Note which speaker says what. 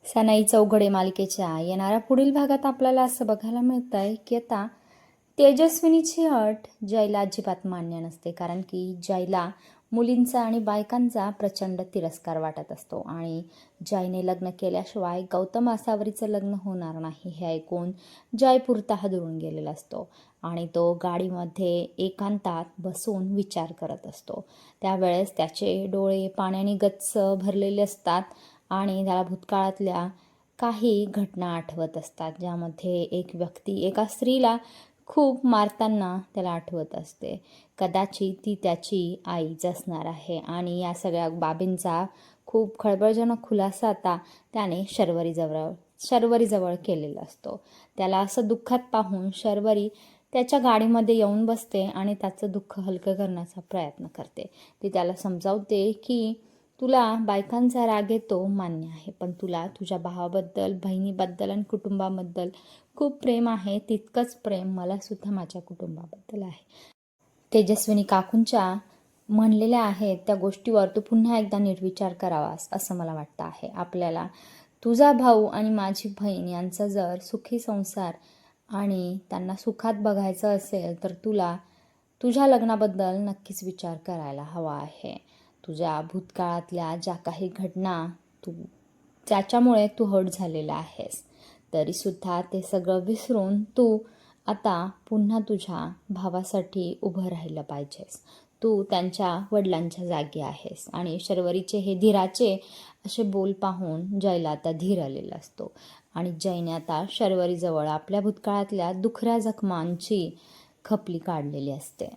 Speaker 1: सनाई चौघडे मालिकेच्या येणाऱ्या पुढील भागात आपल्याला असं बघायला मिळतं आहे की आता तेजस्विनीची अट जयला अजिबात मान्य नसते, कारण की जयला मुलींचा आणि बायकांचा प्रचंड तिरस्कार वाटत असतो आणि जयने लग्न केल्याशिवाय गौतम आसावरीचं लग्न होणार नाही हे ऐकून जय पुरता हादरून गेलेला असतो आणि तो गाडीमध्ये एकांतात बसून विचार करत असतो। त्यावेळेस त्याचे डोळे पाण्याने गच्च भरलेले असतात आणि त्याला भूतकाळातल्या काही घटना आठवत असतात, ज्यामध्ये एक व्यक्ती एका स्त्रीला खूप मारताना त्याला आठवत असते। कदाचित ती त्याची आईच असणार आहे आणि या सगळ्या बाबींचा खूप खळबळजनक खुलासा आता त्याने शर्वरीजवळ केलेला असतो। त्याला असं दुःखात पाहून शर्वरी त्याच्या गाडीमध्ये येऊन बसते आणि त्याचं दुःख हलकं करण्याचा प्रयत्न करते। ती त्याला समजावते की तुला बायकांचा राग येतो मान्य आहे, पण तुला तुझ्या भावाबद्दल, बहिणीबद्दल आणि कुटुंबाबद्दल खूप प्रेम आहे। तितकंच प्रेम मला सुद्धा माझ्या कुटुंबाबद्दल आहे। तेजस्विनी काकूंच्या म्हणलेल्या आहेत त्या गोष्टीवर तू पुन्हा एकदा निर्विचार करावास असं मला वाटतं आहे। आपल्याला तुझा भाऊ आणि माझी बहीण यांचा जर सुखी संसार आणि त्यांना सुखात बघायचं असेल तर तुला तुझ्या लग्नाबद्दल नक्कीच विचार करायला हवा आहे। तुझ्या भूतकाळातल्या ज्या काही घटना ज्याच्यामुळे तू हर्ट झालेला आहेस, तरीसुद्धा ते सगळं विसरून तू आता पुन्हा तुझ्या भावासाठी उभं राहिलं पाहिजेस। तू त्यांच्या वडिलांच्या जागी आहेस आणि शर्वरीचे हे धीराचे असे बोल पाहून जयला आता धीर आलेला असतो आणि जयने आता शर्वरीजवळ आपल्या भूतकाळातल्या दुखऱ्या जखमांची खपली काढलेली असते।